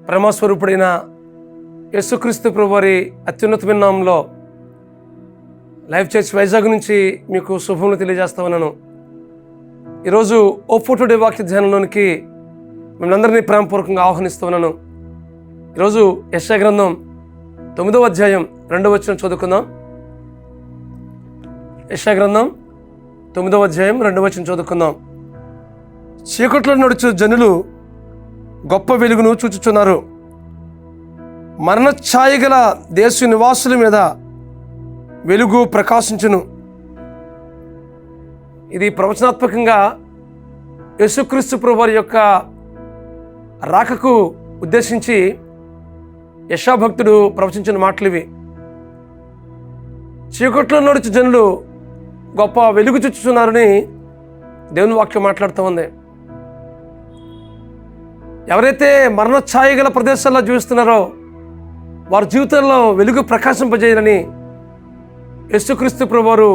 ప్రేమస్వరూపుడైన యేసుక్రీస్తు ప్రభువారి అత్యున్నతమైన నామంలో లైఫ్ చర్చ్ వైజాగ్ నుంచి మీకు శుభములు తెలియజేస్తా ఉన్నాను. ఈరోజు ఓ టుడే వాక్య ధ్యానంలోనికి మిమ్మల్ని అందరినీ ప్రేమపూర్వకంగా ఆహ్వానిస్తూ ఉన్నాను. ఈరోజు యెషయా గ్రంథం 9వ అధ్యాయం 2వ వచనం చదువుకుందాం. యెషయా గ్రంథం 9వ అధ్యాయం 2వ వచనం చదువుకుందాం. చీకట్లో నడుచు జనులు గొప్ప వెలుగును చూచుచున్నారు. మరణ ఛాయ గల దేశ నివాసుల మీద వెలుగు ప్రకాశించును. ఇది ప్రవచనాత్మకంగా యేసుక్రీస్తు ప్రభువారి యొక్క రాకకు ఉద్దేశించి యెషయా భక్తుడు ప్రవచించిన మాటలు ఇవి. చీకట్లో నడుచు జనులు గొప్ప వెలుగు చూచుచున్నారని దేవుని వాక్యం మాట్లాడుతూ ఉంది. ఎవరైతే మరణ ఛాయ గల ప్రదేశాల్లో జీవిస్తున్నారో వారి జీవితంలో వెలుగు ప్రకాశింపజేయాలని యేసుక్రీస్తు ప్రభువారు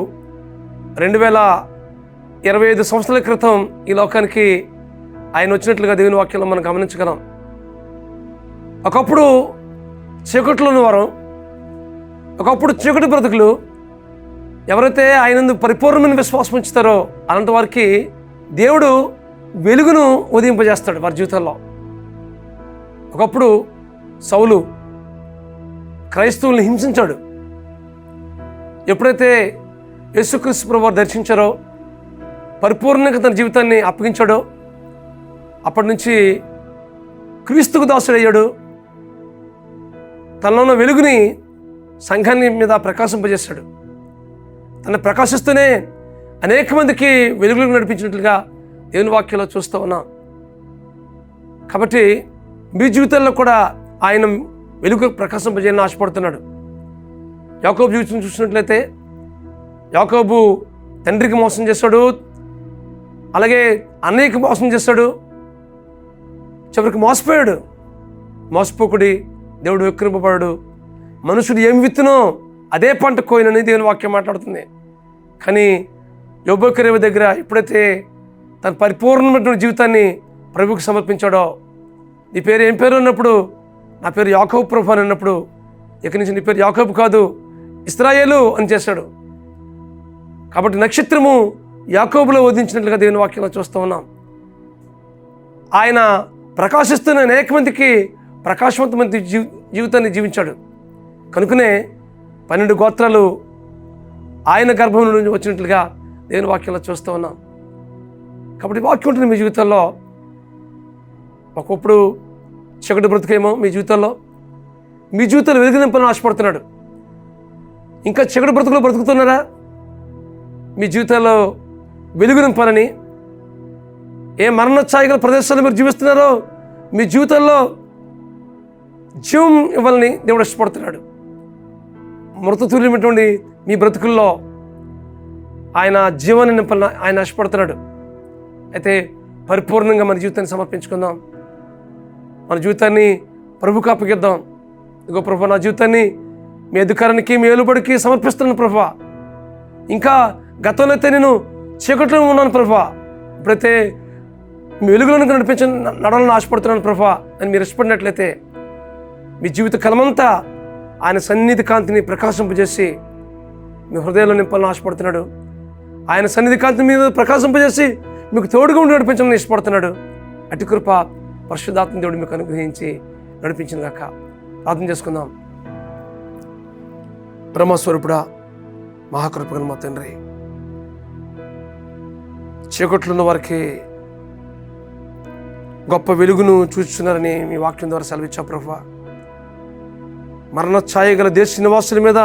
2025 సంవత్సరాల క్రితం ఈ లోకానికి ఆయన వచ్చినట్లుగా దేవుని వాక్యంలో మనం గమనించగలం. ఒకప్పుడు చీకట్లో ఉన్నవారు, ఒకప్పుడు చీకటి బ్రతుకులు ఎవరైతే ఆయన పరిపూర్ణమైన విశ్వాసం ఉంచుతారో అలాంటి వారికి దేవుడు వెలుగును ఉదయింపజేస్తాడు వారి జీవితంలో. ఒకప్పుడు సౌలు క్రైస్తవుల్ని హింసించాడు. ఎప్పుడైతే యేసుక్రీస్తు ప్రభువారు దర్శించారో, పరిపూర్ణంగా తన జీవితాన్ని అప్పగించాడో అప్పటి నుంచి క్రీస్తుకు దాసుడయ్యాడు. తనలో ఉన్న వెలుగుని సంఘాన్ని మీద ప్రకాశింపజేశాడు. తను ప్రకాశిస్తూనే అనేక మందికి వెలుగులకు నడిపించినట్లుగా దేవుని వాక్యంలో చూస్తూ ఉన్నాం. కాబట్టి మీ జీవితంలో కూడా ఆయన వెలుగు ప్రకాశింపజేయాలని ఆశపడుతున్నాడు. యాకోబు జీవితం చూసినట్లయితే యాకోబు తండ్రికి మోసం చేశాడు, అలాగే అన్నయ్యకి మోసం చేశాడు, చివరికి మోసపోయాడు. మోసపోకుడి దేవుడు విక్రింపబడు, మనుషుడు ఏం విత్తునో అదే పంట కోయినని దేవుని వాక్యం మాట్లాడుతుంది. కానీ యోబు దగ్గర ఎప్పుడైతే తన పరిపూర్ణమైనటువంటి జీవితాన్ని ప్రభువుకి సమర్పించాడో, నీ పేరు ఏం పేరు అన్నప్పుడు నా పేరు యాకోబు ప్రభు అని అన్నప్పుడు ఇక్కడి నుంచి నీ పేరు యాకోబు కాదు ఇశ్రాయేలు అని చేశాడు. కాబట్టి నక్షత్రము యాకోబులో ఉదయించినట్లుగా దేవుని వాక్యంలో చూస్తూ ఉన్నాం. ఆయన ప్రకాశిస్తున్న అనేక మందికి ప్రకాశవంతమైన జీవితాన్ని జీవించాడు. కనుకనే 12 గోత్రాలు ఆయన గర్భం నుండి వచ్చినట్లుగా దేవుని వాక్యంలో చూస్తూ ఉన్నాం. కాబట్టి వాక్యం ఉంటుంది మీ జీవితంలో. ఒకప్పుడు చీకటి బ్రతుకేమో మీ జీవితంలో వెలుగు నింపాలని ఆశపడుతున్నాడు. ఇంకా చీకటి బ్రతుకులు బ్రతుకుతున్నారా? మీ జీవితాల్లో వెలుగు నింపాలని, ఏ మరణ ఛాయగల ప్రదేశాల్లో మీరు జీవిస్తున్నారో మీ జీవితంలో జీవం ఇవ్వాలని దేవుడు ఇష్టపడుతున్నాడు. మృతతుల్యమైనటువంటి మీ బ్రతుకుల్లో ఆయన జీవాన్ని నింపాలని ఆయన ఇష్టపడుతున్నాడు. అయితే పరిపూర్ణంగా మన జీవితాన్ని సమర్పించుకుందాం. మన జీవితాన్ని ప్రభువుకు అప్పగిద్దాం. ఇదిగో ప్రభు, నా జీవితాన్ని మీ అధికారానికి, మీ ఏలుబడికి సమర్పిస్తున్నాను ప్రభు. ఇంకా గతంలో అయితే నేను చీకట్లో ఉన్నాను ప్రభు, ఇప్పుడైతే మీ వెలుగులోనికి నడవాలని ఆశపడుతున్నాను ప్రభు అని మీరు ఇష్టపడినట్లయితే మీ జీవిత కాలమంతా ఆయన సన్నిధి కాంతిని ప్రకాశింపజేసి మీ హృదయంలో నింపాలని ఆశపడుతున్నాడు. ఆయన సన్నిధి కాంతిని మీద ప్రకాశింపజేసి మీకు తోడుగా ఉండి నడిపించాలని ఇష్టపడుతున్నాడు. అటు కృప పరిశుద్ధాత్మ దేవుడు మీకు అనుగ్రహించి నడిపించిన గాక. ప్రార్థన చేసుకుందాం. బ్రహ్మస్వరూపుడా, మహాకృపగల మా తండ్రి, చీకట్లో ఉన్న వారికి గొప్ప వెలుగును చూస్తున్నారని మీ వాక్యం ద్వారా సెలవిచ్చా ప్రభువా. మరణ ఛాయ గల దేశ నివాసుల మీద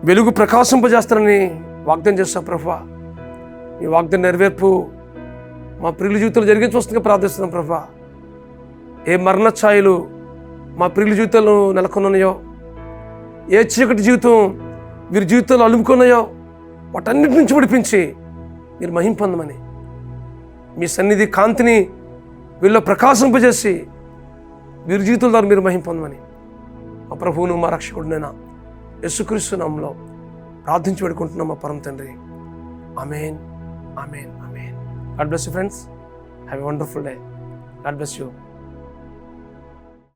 వెలుగు ప్రకాశింపజేస్తారని వాగ్దానం చేస్తా ప్రభువా. ఈ వాగ్దానం నెరవేర్పు మా ప్రియుల జీవితంలో జరిగించవలసిందిగా ప్రార్థిస్తున్నాం ప్రభా. ఏ మరణ ఛాయలు మా ప్రియుల జీవితంలో నెలకొన్నాయో, ఏ చీకటి జీవితం వీరి జీవితంలో అలుముకున్నాయో వాటన్నిటి నుంచి విడిపించి మీరు మహిమ పొందమని, మీ సన్నిధి కాంతిని వీళ్ళలో ప్రకాశింపజేసి వీరి జీవితం ద్వారా మీరు మహిమ పొందమని మా ప్రభువును మా రక్షకుడినైనా యేసుక్రీస్తు నామములో ప్రార్థించి పెడుకుంటున్నాం మా పరమ తండ్రి. ఆమేన్, ఆమేన్, ఆమేన్. God bless you friends. Have a wonderful day. God bless you.